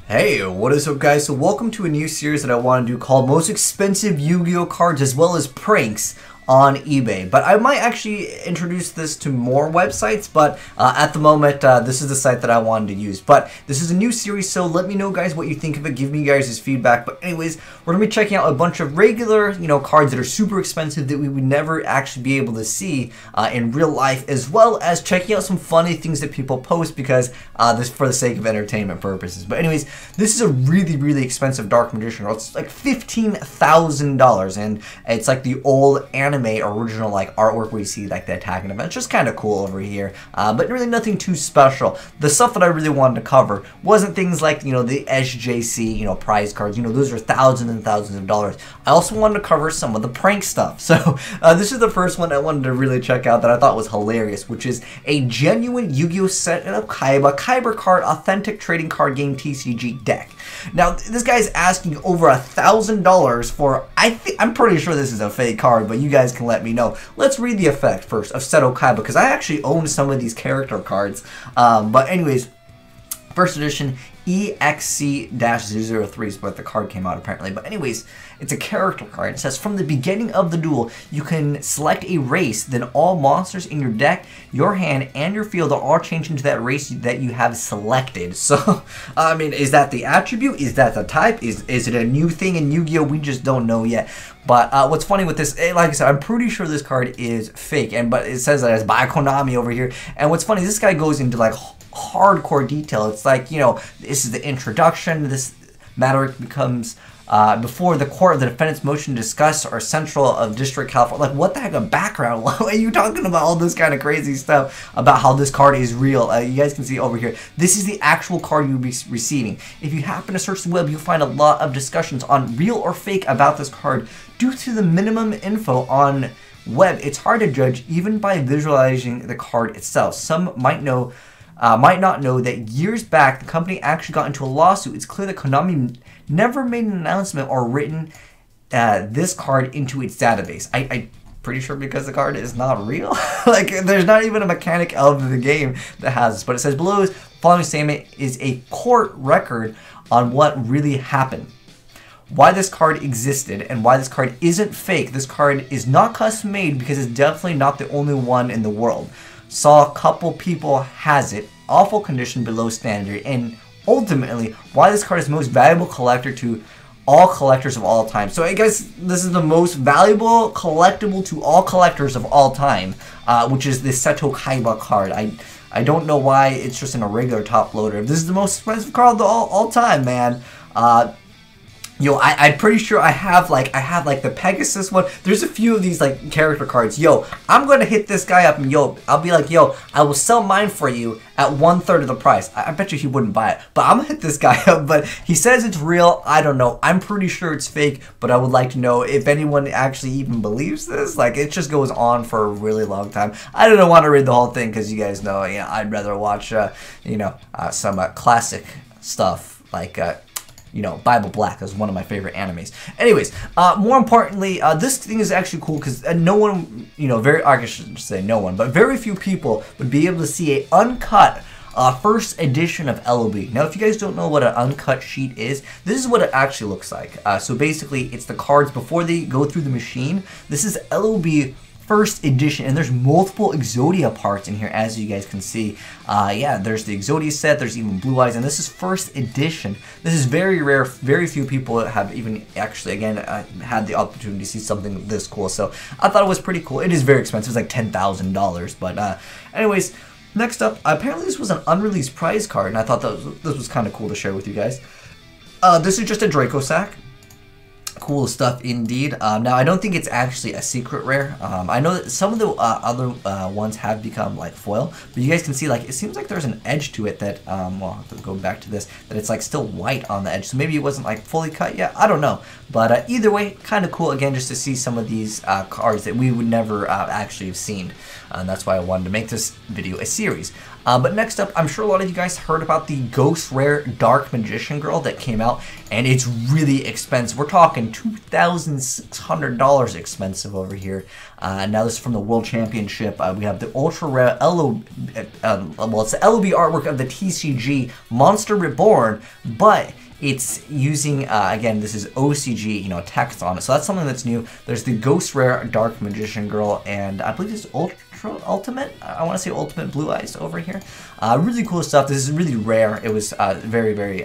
Hey, what is up guys? So welcome to a new series that I want to do called Most Expensive Yu-Gi-Oh Cards as well as Pranks on eBay. But I might actually introduce this to more websites, but at the moment this is the site that I wanted to use. But this is a new series, so let me know guys what you think of it. Give me guys' feedback. But anyways, we're going to be checking out a bunch of regular, cards that are super expensive that we would never actually be able to see in real life, as well as checking out some funny things that people post because this for the sake of entertainment purposes. But anyways, this is a really expensive Dark Magician card. It's like $15,000 and it's like the old anime original like artwork where you see like the attacking event. It's just kind of cool over here, but really nothing too special. The stuff that I really wanted to cover wasn't things like the SJC prize cards. Those are thousands and thousands of dollars. I also wanted to cover some of the prank stuff. So this is the first one I wanted to really check out that I thought was hilarious, which is a genuine Yu-Gi-Oh Seto Kaiba card authentic trading card game TCG deck. Now this guy's asking over $1,000 for, I'm pretty sure this is a fake card, but you guys can let me know. Let's read the effect first of Seto Kaiba, because I actually own some of these character cards. But anyways, first edition EXC-003 is what the card came out apparently. But anyways, it's a character card. It says, from the beginning of the duel, you can select a race, then all monsters in your deck, your hand, and your field are all changed into that race that you have selected. So, I mean, is that the attribute? Is that the type? Is it a new thing in Yu-Gi-Oh? We just don't know yet. But what's funny with this, like I said, I'm pretty sure this card is fake, but it says that it's by Konami over here. And what's funny, this guy goes into like hardcore detail. It's like, this is the introduction. This matter becomes before the court of the defendant's motion to discuss or central of District California. Like, what the heck of background? Why are you talking about all this kind of crazy stuff about how this card is real? You guys can see over here. This is the actual card you'll be receiving. If you happen to search the web, you'll find a lot of discussions on real or fake about this card. Due to the minimum info on web, it's hard to judge even by visualizing the card itself. Some might not know that years back the company actually got into a lawsuit. It's clear that Konami never made an announcement or written this card into its database. I'm pretty sure because the card is not real. Like, there's not even a mechanic of the game that has this. But it says below, following statement is a court record on what really happened, why this card existed, and why this card isn't fake. This card is not custom made because it's definitely not the only one in the world. Saw a couple people has it, awful condition below standard, and ultimately why this card is the most valuable collector to all collectors of all time. So I guess this is the most valuable collectible to all collectors of all time, which is the Seto Kaiba card. I don't know why it's just in a regular top loader. This is the most expensive card of all time, man. I'm pretty sure I have like the Pegasus one. There's a few of these like character cards. I'm gonna hit this guy up and I'll be like, I will sell mine for you at 1/3 of the price. I bet you he wouldn't buy it, but I'm gonna hit this guy up. But he says it's real. I don't know. I'm pretty sure it's fake, but I would like to know if anyone actually even believes this. Like, it just goes on for a really long time. I don't want to read the whole thing because you guys know, I'd rather watch, some classic stuff like. Bible Black is one of my favorite animes. Anyways, more importantly, this thing is actually cool because no one, I should say no one, but very few people would be able to see a uncut first edition of LOB. Now, if you guys don't know what an uncut sheet is, this is what it actually looks like. So basically, it's the cards before they go through the machine. This is LOB first edition, and there's multiple Exodia parts in here, as you guys can see. There's the Exodia set, there's even Blue Eyes, and this is first edition. This is very rare. Very few people have even actually, again, had the opportunity to see something this cool. So I thought it was pretty cool. It is very expensive. It's like $10,000. But anyways, next up, apparently this was an unreleased prize card, and I thought this was kind of cool to share with you guys. This is just a Draco sack. Cool stuff indeed. Now, I don't think it's actually a secret rare. I know that some of the other ones have become like foil, but you guys can see, like, it seems like there's an edge to it that, well, I'll have to go back to this, that it's like still white on the edge, so maybe it wasn't like fully cut yet. I don't know, but either way, kind of cool again just to see some of these cards that we would never actually have seen, and that's why I wanted to make this video a series. But next up, I'm sure a lot of you guys heard about the Ghost Rare Dark Magician Girl that came out, and it's really expensive. We're talking again, $2,600 expensive over here. Now this is from the World Championship. We have the ultra rare well, it's the LOB artwork of the TCG Monster Reborn, but it's using, again, this is OCG, you know, text on it. So that's something that's new. There's the Ghost Rare Dark Magician Girl, and I believe this is Ultimate. I want to say Ultimate Blue Eyes over here. Really cool stuff. This is really rare. It was very, very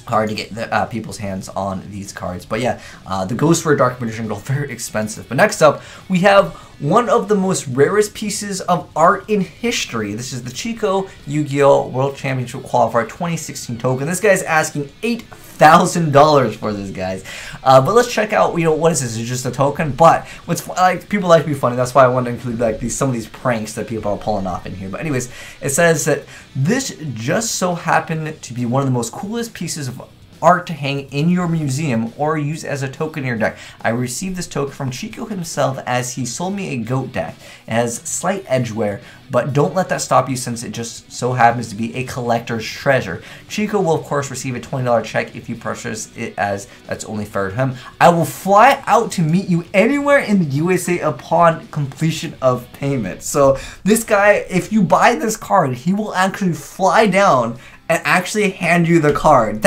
hard to get people's hands on these cards. But yeah, the Ghost Rare Dark Magician Girl, very expensive. But next up, we have one of the most rarest pieces of art in history. This is the Chico Yu-Gi-Oh! World Championship Qualifier 2016 token. This guy's asking $8,000 for this, guys. But let's check out, you know, what is this? It's just a token. But what's like, people like to be funny. That's why I want to include like some of these pranks that people are pulling off in here. But anyways, it says that this just so happened to be one of the most coolest pieces of art to hang in your museum or use as a token in your deck. I received this token from Chico himself as he sold me a goat deck. It has slight edge wear, but don't let that stop you since it just so happens to be a collector's treasure. Chico will of course receive a $20 check if you purchase it, as that's only fair to him. I will fly out to meet you anywhere in the USA upon completion of payment. So this guy, if you buy this card, he will actually fly down and actually hand you the card.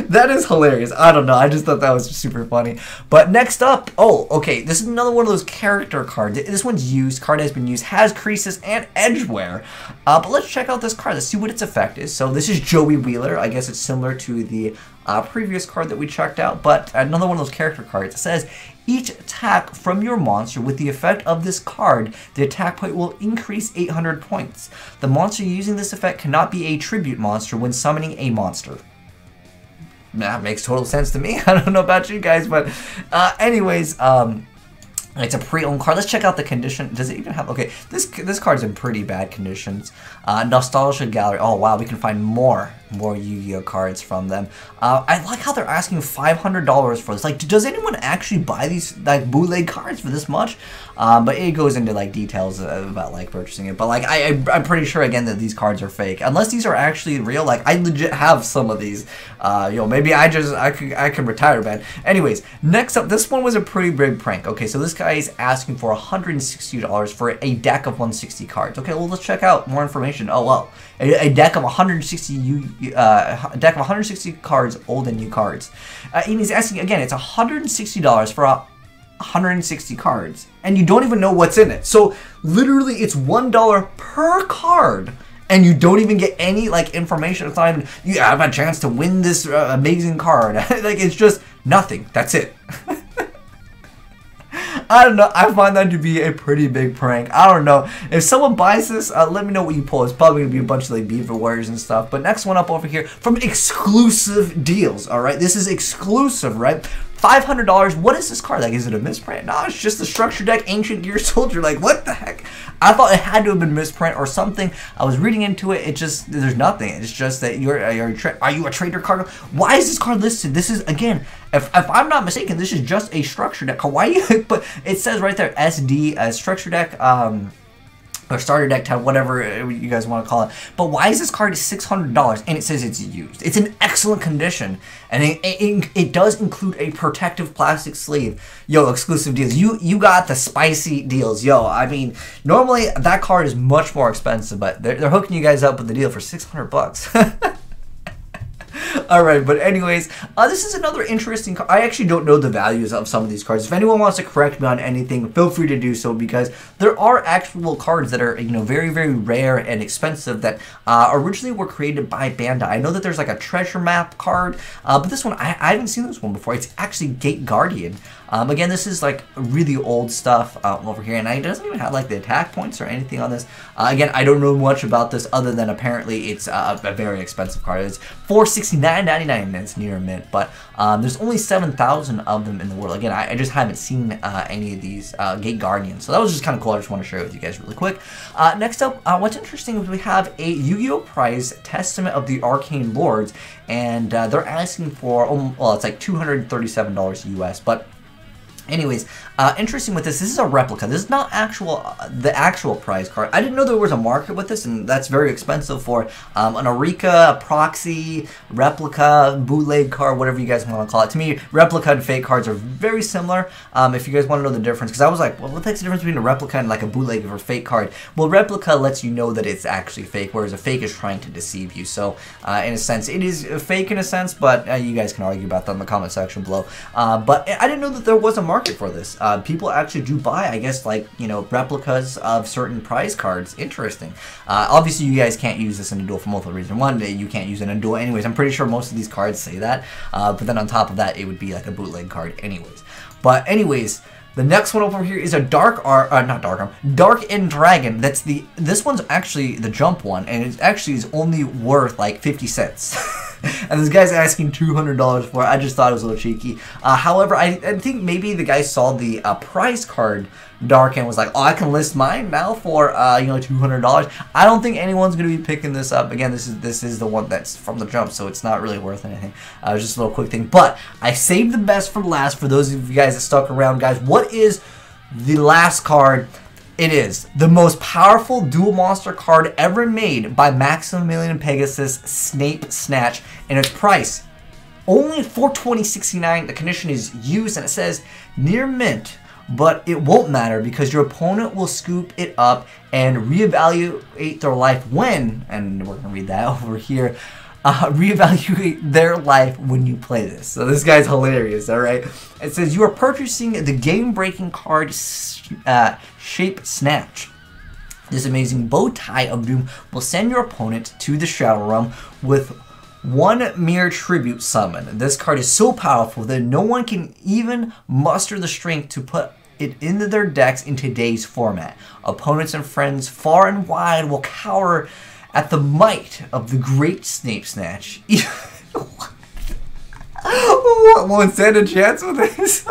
That is hilarious. I don't know. I just thought that was super funny. But next up, oh, okay. This is another one of those character cards. This one's used. Card has been used. Has creases and edge wear. But let's check out this card. Let's see what its effect is. So this is Joey Wheeler. I guess it's similar to the previous card that we checked out. But another one of those character cards. It says, each attack from your monster with the effect of this card, the attack point will increase 800 points. The monster using this effect cannot be a tribute monster when summoning a monster. That makes total sense to me. I don't know about you guys, but anyways, it's a pre-owned card. Let's check out the condition. Does it even have... Okay, this card's in pretty bad conditions. Nostalgia Gallery. Oh, wow, we can find more Yu-Gi-Oh cards from them. I like how they're asking $500 for this. Like, does anyone actually buy these like bootleg cards for this much? But it goes into like details about like purchasing it. But like, I'm pretty sure again that these cards are fake, unless these are actually real. Like, I legit have some of these. You know, maybe I could retire, man. Anyways, next up, this one was a pretty big prank. Okay, so this guy is asking for $160 for a deck of 160 cards. Okay, well, let's check out more information. Oh well, a deck of 160 cards, old and new cards. And he's asking again. It's $160 for 160 cards, and you don't even know what's in it. So literally, it's $1 per card, and you don't even get any like information. It's not even you have a chance to win this amazing card. Like, it's just nothing. That's it. I don't know. I find that to be a pretty big prank. I don't know. If someone buys this, let me know what you pull. It's probably going to be a bunch of like Beaver Warriors and stuff. But next one up over here from Exclusive Deals. All right. This is exclusive, right? $500. What is this card? Like, is it a misprint? No, it's just a structure deck, Ancient Gear Soldier. Like, what the heck? I thought it had to have been misprint or something. I was reading into it. It just, there's nothing. It's just that are you a trader card? Why is this card listed? This is, again, if I'm not mistaken, this is just a structure deck. Why? But it says right there, SD, structure deck, or starter deck type, whatever you guys want to call it. But why is this card $600 and it says it's used? It's in excellent condition, and it does include a protective plastic sleeve. Yo, Exclusive Deals. You got the spicy deals. Yo, I mean, normally that card is much more expensive, but they're hooking you guys up with the deal for $600. Alright, but anyways, this is another interesting card. I actually don't know the values of some of these cards. If anyone wants to correct me on anything, feel free to do so, because there are actual cards that are, you know, very, very rare and expensive that originally were created by Bandai. I know that there's like a treasure map card, but this one, I haven't seen this one before. It's actually Gate Guardian. Again, this is like really old stuff over here, and it doesn't even have like the attack points or anything on this. Again, I don't know much about this other than apparently it's a very expensive card. It's $469.99, and it's near mint, but there's only 7,000 of them in the world. Again, I just haven't seen any of these Gate Guardians, so that was just kind of cool. I just want to share it with you guys really quick. Next up, what's interesting is we have a Yu-Gi-Oh! Prize Testament of the Arcane Lords, and they're asking for, well, it's like $237 US, but Anyways, interesting with this is a replica. This is not the actual prize card. I didn't know there was a market with this, and that's very expensive for an Eureka, a proxy, replica, bootleg card, whatever you guys want to call it. To me, replica and fake cards are very similar. If you guys want to know the difference, because I was like, well, what the heck's the difference between a replica and like a bootleg or fake card? Well, replica lets you know that it's actually fake, whereas a fake is trying to deceive you. So, in a sense, it is fake in a sense, but you guys can argue about that in the comment section below. But I didn't know that there was a market for this. People actually do buy, I guess, like, you know, replicas of certain prize cards. Interesting. Obviously, you guys can't use this in a duel for multiple reasons. One, you can't use it in a duel anyways. I'm pretty sure most of these cards say that. But then on top of that, it would be like a bootleg card anyways. But anyways, the next one over here is a Dark End Dragon. This one's actually the jump one, and it actually is only worth like 50 cents. And this guy's asking $200 for it. I just thought it was a little cheeky. However, I think maybe the guy saw the prize card Dark and was like, oh, I can list mine now for you know, $200. I don't think anyone's gonna be picking this up. Again, this is the one that's from the jump, so it's not really worth anything. It was just a little quick thing. But I saved the best for last for those of you guys that stuck around, guys. What is the last card? It is the most powerful duel monster card ever made by Maximilian Pegasus, Snape Snatch, and its price only $420.69. The condition is used, and it says near mint, but it won't matter because your opponent will scoop it up and reevaluate their life when, and we're gonna read that over here, reevaluate their life when you play this. So this guy's hilarious, alright? It says you are purchasing the game-breaking card Snape Snatch. This amazing bow tie of doom will send your opponent to the Shadow Realm with one mere tribute summon. This card is so powerful that no one can even muster the strength to put it into their decks in today's format. Opponents and friends far and wide will cower at the might of the great Snape Snatch. What? Won't stand a chance with this?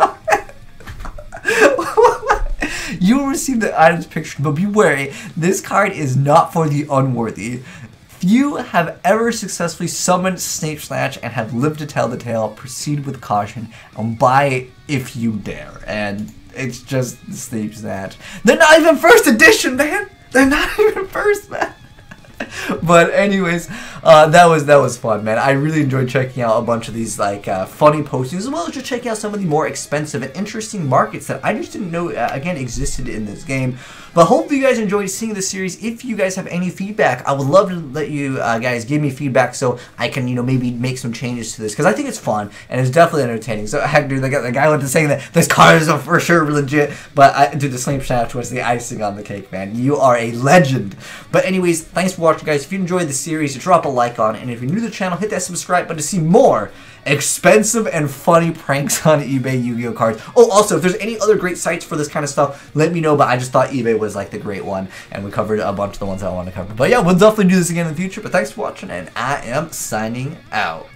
You will receive the items pictured, but be wary. This card is not for the unworthy. Few have ever successfully summoned Snape Snatch and have lived to tell the tale. Proceed with caution and buy it if you dare. And it's just Snape Snatch. They're not even first edition, man. They're not even first, man. But anyways, that was fun, man. I really enjoyed checking out a bunch of these like funny postings, as well as just checking out some of the more expensive and interesting markets that I just didn't know again existed in this game. But hopefully you guys enjoyed seeing this series. If you guys have any feedback, I would love to let you guys give me feedback so I can, you know, maybe make some changes to this, because I think it's fun and it's definitely entertaining. So heck, dude, the guy went to saying that this card is for sure legit, but dude, the Snape Snatch was the icing on the cake, man. You are a legend. But anyways, thanks for watching, guys. If you enjoyed the series, drop a like on it, and if you're new to the channel, hit that subscribe button to see more expensive and funny pranks on eBay Yu-Gi-Oh cards. Oh, also, if there's any other great sites for this kind of stuff, let me know, but I just thought eBay was like the great one, and we covered a bunch of the ones I wanted to cover. But yeah, we'll definitely do this again in the future, but thanks for watching, and I am signing out.